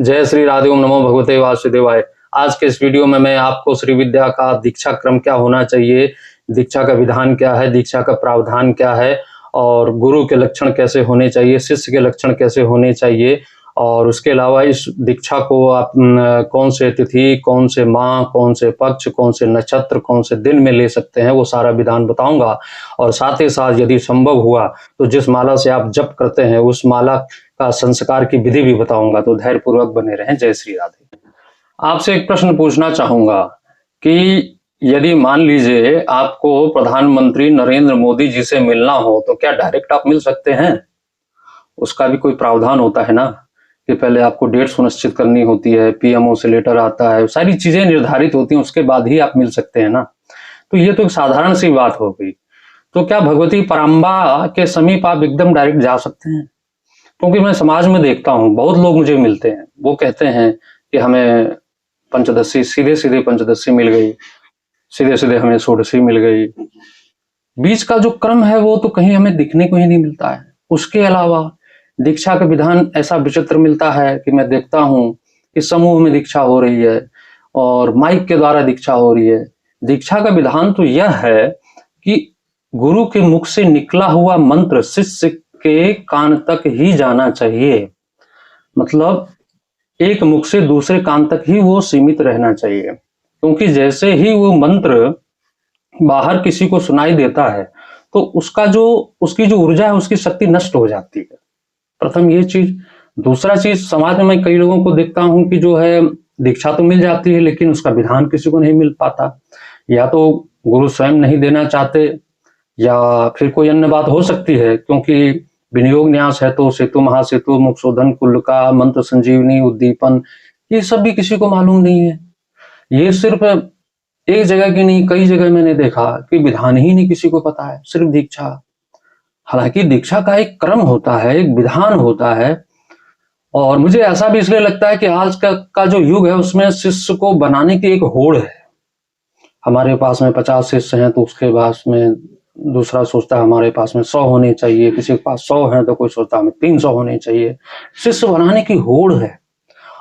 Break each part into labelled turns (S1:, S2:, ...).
S1: जय श्री राधे। ओम नमो भगवते वासुदेवाय। आज के इस वीडियो में मैं आपको श्री विद्या का दीक्षा क्रम क्या होना चाहिए, दीक्षा का विधान क्या है, दीक्षा का प्रावधान क्या है और गुरु के लक्षण कैसे होने चाहिए, शिष्य के लक्षण कैसे होने चाहिए और उसके अलावा इस दीक्षा को आप कौन से तिथि, कौन से माह, कौन से पक्ष, कौन से नक्षत्र, कौन से दिन में ले सकते हैं, वो सारा विधान बताऊंगा। और साथ ही साथ यदि संभव हुआ तो जिस माला से आप जप करते हैं उस माला का संस्कार की विधि भी बताऊंगा। तो धैर्य पूर्वक बने रहें। जय श्री राधे। आपसे एक प्रश्न पूछना चाहूंगा कि यदि मान लीजिए आपको प्रधानमंत्री नरेंद्र मोदी जी से मिलना हो तो क्या डायरेक्ट आप मिल सकते हैं? उसका भी कोई प्रावधान होता है ना कि पहले आपको डेट सुनिश्चित करनी होती है, पीएमओ से लेटर आता है, सारी चीजें निर्धारित होती हैं, उसके बाद ही आप मिल सकते हैं ना। तो ये तो एक साधारण सी बात हो गई। तो क्या भगवती पराम्बा के समीप आप एकदम डायरेक्ट जा सकते हैं? क्योंकि मैं समाज में देखता हूँ बहुत लोग मुझे मिलते हैं, वो कहते हैं कि हमें पंचदशी सीधे सीधे पंचदशी मिल गई, सीधे सीधे हमें षोडशी मिल गई। बीच का जो क्रम है वो तो कहीं हमें दिखने को ही नहीं मिलता है। उसके अलावा दीक्षा का विधान ऐसा विचित्र मिलता है कि मैं देखता हूँ कि समूह में दीक्षा हो रही है और माइक के द्वारा दीक्षा हो रही है। दीक्षा का विधान तो यह है कि गुरु के मुख से निकला हुआ मंत्र शिष्य के कान तक ही जाना चाहिए, मतलब एक मुख से दूसरे कान तक ही वो सीमित रहना चाहिए। क्योंकि जैसे ही वो मंत्र बाहर किसी को सुनाई देता है तो उसकी जो ऊर्जा है, उसकी शक्ति नष्ट हो जाती है। प्रथम ये चीज। दूसरा चीज, समाज में मैं कई लोगों को देखता हूं कि जो है दीक्षा तो मिल जाती है लेकिन उसका विधान किसी को नहीं मिल पाता। या तो गुरु स्वयं नहीं देना चाहते या फिर कोई अन्य बात हो सकती है, क्योंकि विनियोग न्यास है तो सेतु महासेतु मुक्षोधन कुल का मंत्र संजीवनी उद्दीपन ये सब भी किसी को मालूम नहीं है। ये सिर्फ एक जगह की नहीं, कई जगह मैंने देखा कि विधान ही नहीं किसी को पता है, सिर्फ दीक्षा। हालांकि दीक्षा का एक क्रम होता है, एक विधान होता है। और मुझे ऐसा भी इसलिए लगता है कि आज का जो युग है उसमें शिष्य को बनाने की एक होड़ है। हमारे पास में 50 शिष्य हैं तो उसके पास में दूसरा सोचता है हमारे पास में 100 होने चाहिए, किसी के पास 100 है तो कोई सोचता है हमें 300 होने चाहिए। शिष्य बनाने की होड़ है।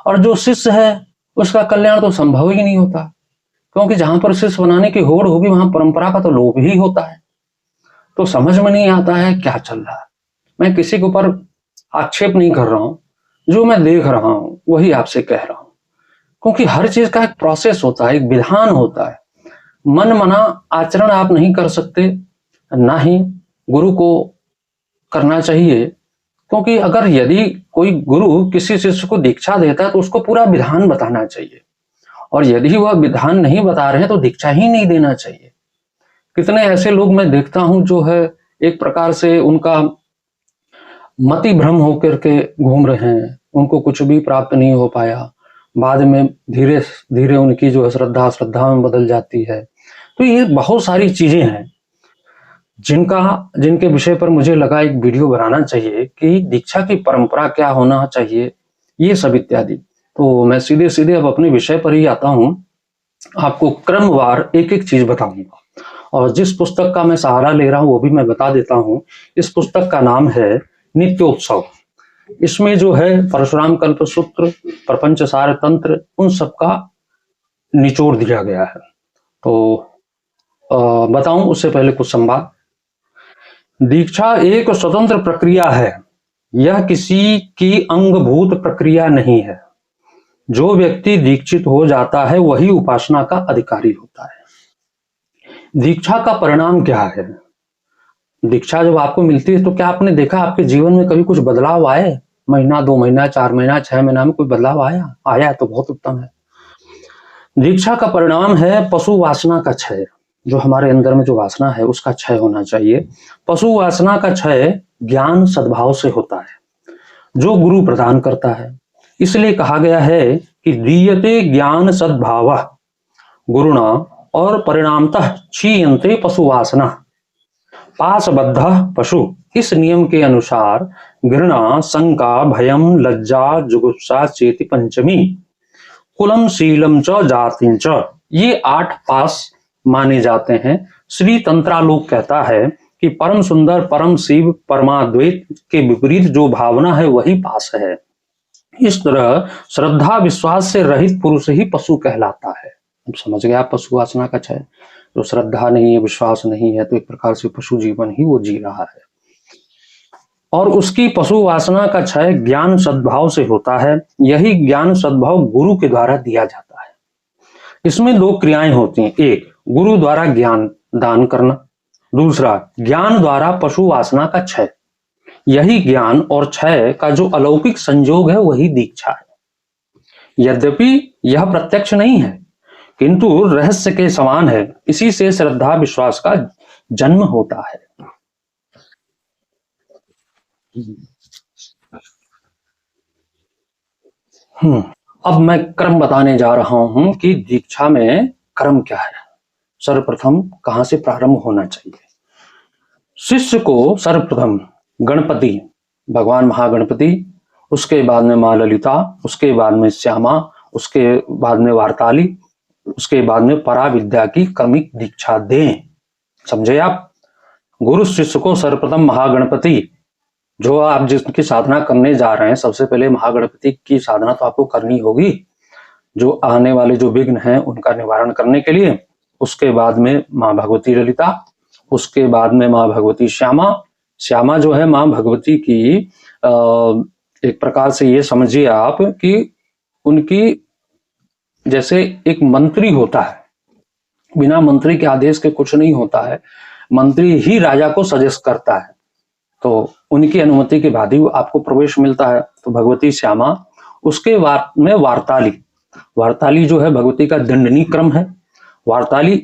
S1: और जो शिष्य है उसका कल्याण तो संभव ही नहीं होता, क्योंकि जहां पर शिष्य बनाने की होड़ होगी वहां परंपरा का तो लोभ ही होता है। तो समझ में नहीं आता है क्या चल रहा है। मैं किसी के ऊपर आक्षेप नहीं कर रहा हूं, जो मैं देख रहा हूं वही आपसे कह रहा हूं। क्योंकि हर चीज का एक प्रोसेस होता है, एक विधान होता है। मन मना आचरण आप नहीं कर सकते, ना ही गुरु को करना चाहिए। क्योंकि अगर यदि कोई गुरु किसी शिष्य को दीक्षा देता है तो उसको पूरा विधान बताना चाहिए, और यदि वह विधान नहीं बता रहे हैं तो दीक्षा ही नहीं देना चाहिए। कितने ऐसे लोग मैं देखता हूं जो है एक प्रकार से उनका मति भ्रम होकर के घूम रहे हैं, उनको कुछ भी प्राप्त नहीं हो पाया, बाद में धीरे धीरे उनकी जो है श्रद्धा में बदल जाती है। तो ये बहुत सारी चीजें हैं जिनके विषय पर मुझे लगा एक वीडियो बनाना चाहिए कि दीक्षा की परंपरा क्या होना चाहिए, ये सब इत्यादि। तो मैं सीधे सीधे अब अपने विषय पर ही आता हूं। आपको क्रमवार एक एक चीज बताऊंगा और जिस पुस्तक का मैं सहारा ले रहा हूं वो भी मैं बता देता हूं। इस पुस्तक का नाम है नित्योत्सव। इसमें जो है परशुराम कल्प सूत्र, प्रपंच सार तंत्र, उन सब का निचोड़ दिया गया है। तो बताऊं उससे पहले कुछ संवाद। दीक्षा एक स्वतंत्र प्रक्रिया है, यह किसी की अंगभूत प्रक्रिया नहीं है। जो व्यक्ति दीक्षित हो जाता है वही उपासना का अधिकारी होता है। दीक्षा का परिणाम क्या है? दीक्षा जब आपको मिलती है तो क्या आपने देखा आपके जीवन में कभी कुछ बदलाव आए? महीना, 2 महीना, 4 महीना, 6 महीना में कोई बदलाव आया तो बहुत उत्तम है। दीक्षा का परिणाम है पशु वासना का क्षय। जो हमारे अंदर में जो वासना है उसका क्षय होना चाहिए। पशु वासना का क्षय ज्ञान सद्भाव से होता है, जो गुरु प्रदान करता है। इसलिए कहा गया है कि दीयते ज्ञान सद्भाव गुरुणा और परिणामतः क्षीयन्ते पशु वासना पाशबद्ध पशु। इस नियम के अनुसार घृणा, शंका, भयम, लज्जा, जुगुप्सा चेति पंचमी, कुलम शीलम च जातिं च, ये 8 पास माने जाते हैं। श्री तंत्रालोक कहता है कि परम सुंदर, परम शिव, परमाद्वैत के विपरीत जो भावना है वही पास है। इस तरह श्रद्धा विश्वास से रहित पुरुष ही पशु कहलाता है। अब समझ गया पशु वासना का क्षय। तो श्रद्धा नहीं है, विश्वास नहीं है, तो एक प्रकार से पशु जीवन ही वो जी रहा है। और उसकी पशु वासना का क्षय ज्ञान सद्भाव से होता है। यही ज्ञान सद्भाव गुरु के द्वारा दिया जाता है। इसमें दो क्रियाएं होती हैं, एक गुरु द्वारा ज्ञान दान करना, दूसरा ज्ञान द्वारा पशु वासना का क्षय। यही ज्ञान और क्षय का जो अलौकिक संयोग है वही दीक्षा है। यद्यपि यह प्रत्यक्ष नहीं है किंतु रहस्य के समान है। इसी से श्रद्धा विश्वास का जन्म होता है। अब मैं क्रम बताने जा रहा हूं कि दीक्षा में क्रम क्या है। सर्वप्रथम कहां से प्रारंभ होना चाहिए। शिष्य को सर्वप्रथम गणपति, भगवान महागणपति, उसके बाद में मां ललिता, उसके बाद में श्यामा, उसके बाद में वार्ताली, उसके बाद में पराविद्या की क्रमिक दीक्षा दें। समझे आप। गुरु शिष्य को सर्वप्रथम महागणपति, जो आप जिसकी साधना करने जा रहे हैं, सबसे पहले महागणपति की साधना तो आपको करनी होगी, जो आने वाले जो विघ्न हैं उनका निवारण करने के लिए। उसके बाद में मां भगवती ललिता, उसके बाद में मां भगवती श्यामा। श्यामा जो है मां भगवती की एक प्रकार से ये समझिए आप कि उनकी जैसे एक मंत्री होता है, बिना मंत्री के आदेश के कुछ नहीं होता है, मंत्री ही राजा को सजेस्ट करता है, तो उनकी अनुमति के बाद ही आपको प्रवेश मिलता है। तो भगवती श्यामा, उसके बाद में वार्ताली। वार्ताली जो है भगवती का दंडनी क्रम है। वार्ताली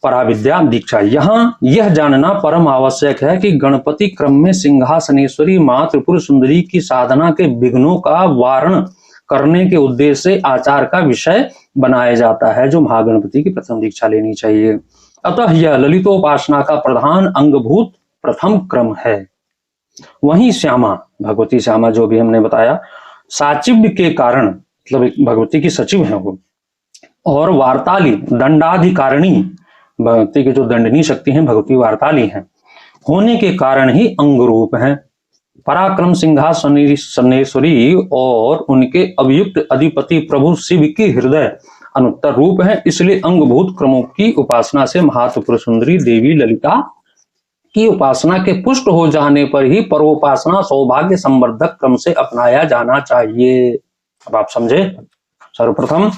S1: पराविद्या दीक्षा। यहाँ यह जानना परम आवश्यक है कि गणपति क्रम में सिंहासनेश्वरी मां त्रिपुर सुंदरी की साधना के विघ्नों का वारण करने के उद्देश्य से आचार का विषय बनाया जाता है, जो महागणपति की प्रथम दीक्षा लेनी चाहिए। अतः यह ललितोपासना का प्रधान अंगभूत प्रथम क्रम है। वहीं श्यामा, भगवती श्यामा जो भी हमने बताया, साचिव्य के कारण, मतलब भगवती की सचिव है वो, और वार्ताली दंडाधिकारिणी, भगवती की जो दंडनी शक्ति है भगवती वार्ताली है, होने के कारण ही अंग रूप है। पराक्रम सिंहासनेश्वरी और उनके अभियुक्त अधिपति प्रभु शिव की हृदय अनुत्तर रूप है। इसलिए अंगभूत क्रमों की उपासना से महात्रिपुर सुंदरी देवी ललिता की उपासना के पुष्ट हो जाने पर ही परोपासना सौभाग्य संवर्धक क्रम से अपनाया जाना चाहिए। अब आप समझे। सर्वप्रथम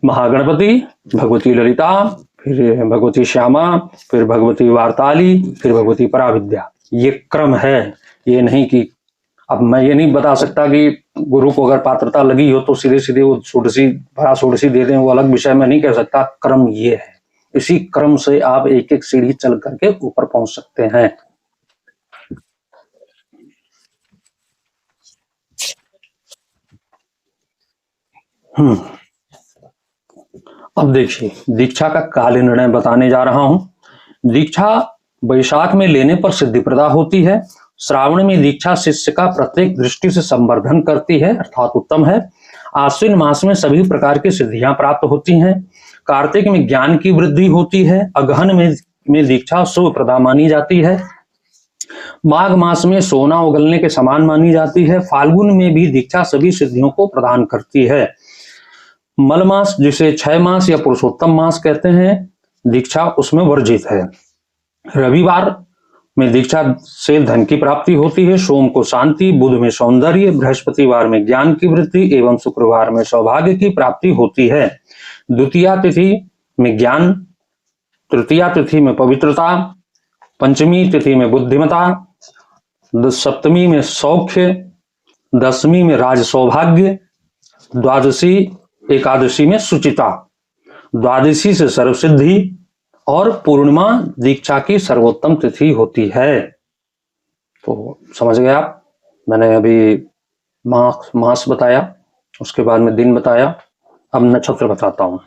S1: महागणपति, भगवती ललिता, फिर भगवती श्यामा, फिर भगवती वार्ताली, फिर भगवती पराविद्या। ये क्रम है। ये नहीं कि अब मैं ये नहीं बता सकता कि गुरु को अगर पात्रता लगी हो तो सीधे सीधे वो षोडशी दे दें, वो अलग विषय में नहीं कह सकता। क्रम ये है। इसी क्रम से आप एक एक सीढ़ी चल करके ऊपर पहुंच सकते हैं। अब देखिए दीक्षा का काल निर्णय बताने जा रहा हूं। दीक्षा वैशाख में लेने पर सिद्धिप्रदा होती है। श्रावण में दीक्षा शिष्य का प्रत्येक दृष्टि से संवर्धन करती है, अर्थात उत्तम है। आश्विन मास में सभी प्रकार की सिद्धियां प्राप्त होती हैं। कार्तिक में ज्ञान की वृद्धि होती है। अगहन में दीक्षा शुभ प्रदा मानी जाती है। माघ मास में सोना उगलने के समान मानी जाती है। फाल्गुन में भी दीक्षा सभी सिद्धियों को प्रदान करती है। मल मास, जिसे 6 मास या पुरुषोत्तम मास कहते हैं, दीक्षा उसमें वर्जित है। रविवार में दीक्षा से धन की प्राप्ति होती है। सोम को शांति, बुध में सौंदर्य, बृहस्पतिवार में ज्ञान की वृद्धि एवं शुक्रवार में सौभाग्य की प्राप्ति होती है। द्वितीया तिथि में ज्ञान, तृतीया तिथि में पवित्रता, पंचमी तिथि में बुद्धिमता, सप्तमी में सौख्य, दशमी में राज सौभाग्य, द्वादशी एकादशी में सुचिता, द्वादशी से सर्वसिद्धि और पूर्णिमा दीक्षा की सर्वोत्तम तिथि होती है। तो समझ गए आप। मैंने अभी मास बताया, उसके बाद में दिन बताया। अब नक्षत्र बताता हूं।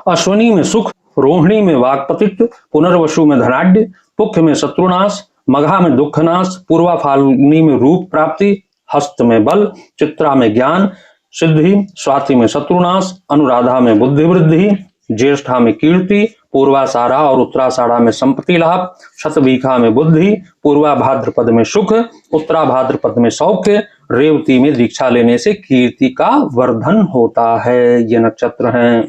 S1: अश्विनी में सुख, रोहिणी में वाक्पतित्व, पुनर्वसु में धनाढ्य, पुख्य में शत्रुनाश, मघा में दुखनाश, पूर्वा फाल्गुनी में रूप प्राप्ति, हस्त में बल, चित्रा में ज्ञान सिद्धि, स्वाति में शत्रुनाश, अनुराधा में बुद्धि वृद्धि, ज्येष्ठा में कीर्ति, पूर्वाषाढ़ा और उत्तराषाढ़ा में संपत्ति लाभ, शतभिखा में बुद्धि, पूर्वा भाद्रपद में सुख, उत्तरा भाद्रपद में सौख्य, रेवती में दीक्षा लेने से कीर्ति का वर्धन होता है। ये नक्षत्र हैं।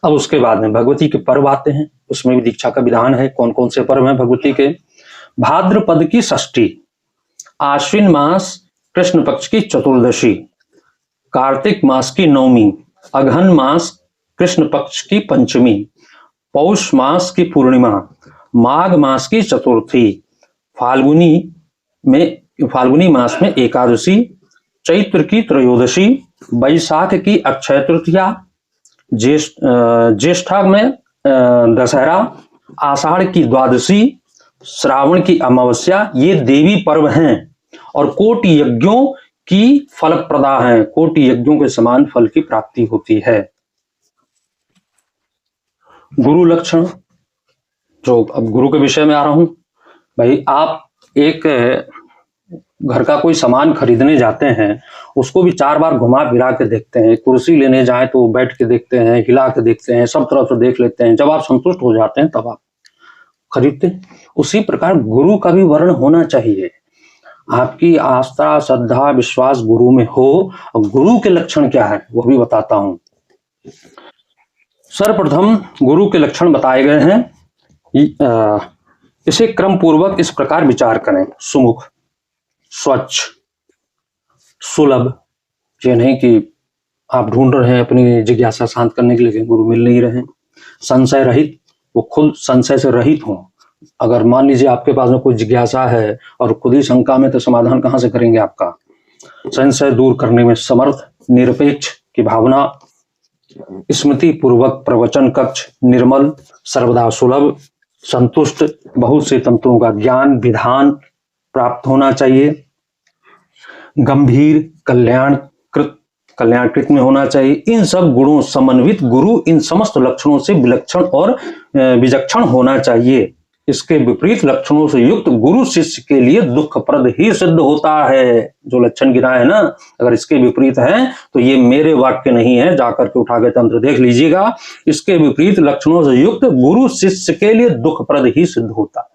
S1: अब उसके बाद में भगवती के पर्व आते हैं, उसमें भी दीक्षा का विधान है। कौन कौन से पर्व हैं भगवती के? भाद्रपद की षष्ठी, आश्विन मास कृष्ण पक्ष की चतुर्दशी, कार्तिक मास की नवमी, अघन मास कृष्ण पक्ष की पंचमी, पौष मास की पूर्णिमा, माघ मास की चतुर्थी, फाल्गुनी मास में एकादशी, चैत्र की त्रयोदशी, बैसाख की अक्षय तृतीया, ज्येष्ठा में दशहरा, आषाढ़ की द्वादशी, श्रावण की अमावस्या। ये देवी पर्व हैं और कोटि यज्ञों की फलप्रदा हैं। कोटि यज्ञों के समान फल की प्राप्ति होती है। गुरु लक्षण, जो अब गुरु के विषय में आ रहा हूं। भाई आप एक घर का कोई सामान खरीदने जाते हैं, उसको भी 4 बार घुमा फिरा के देखते हैं। कुर्सी लेने जाए तो बैठ के देखते हैं, हिला के देखते हैं, सब तरफ से देख लेते हैं। जब आप संतुष्ट हो जाते हैं तब आप खरीदते हैं। उसी प्रकार गुरु का भी वर्ण होना चाहिए। आपकी आस्था, श्रद्धा, विश्वास गुरु में हो। और गुरु के लक्षण क्या है वो भी बताता हूं। सर्वप्रथम गुरु के लक्षण बताए गए हैं। इसे क्रम पूर्वक इस प्रकार विचार करें। सुमुख, स्वच्छ, सुलभ। ये नहीं कि आप ढूंढ रहे हैं अपनी जिज्ञासा शांत करने के लिए, गुरु मिल नहीं रहे। संशय रहित, वो खुद संशय से रहित हो। अगर मान लीजिए आपके पास में कोई जिज्ञासा है और खुद ही शंका में, तो समाधान कहां से करेंगे आपका? संशय दूर करने में समर्थ, निरपेक्ष की भावना, स्मृति पूर्वक प्रवचन कक्ष, निर्मल, सर्वदा सुलभ, संतुष्ट, बहुत से तंत्रों का ज्ञान विधान प्राप्त होना चाहिए, गंभीर, कल्याणकृत में होना चाहिए। इन सब गुणों समन्वित गुरु इन समस्त लक्षणों से विलक्षण और विचक्षण होना चाहिए। इसके विपरीत लक्षणों से युक्त गुरु शिष्य के लिए दुखप्रद ही सिद्ध होता है। जो लक्षण गिनाए है ना, अगर इसके विपरीत है तो ये मेरे वाक्य नहीं है, जाकर के उठा के तंत्र देख लीजिएगा। इसके विपरीत लक्षणों से युक्त गुरु शिष्य के लिए दुखप्रद ही सिद्ध होता है।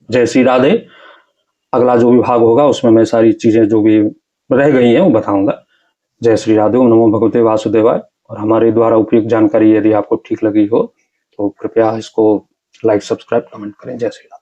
S1: जय श्री राधे। अगला जो विभाग होगा उसमें मैं सारी चीजें जो भी रह गई हैं वो बताऊंगा। जय श्री राधे। ओम नमो भगवते वासुदेवाय। और हमारे द्वारा उपयुक्त जानकारी यदि आपको ठीक लगी हो तो कृपया इसको लाइक, सब्सक्राइब, कमेंट करें। जय श्री राधे।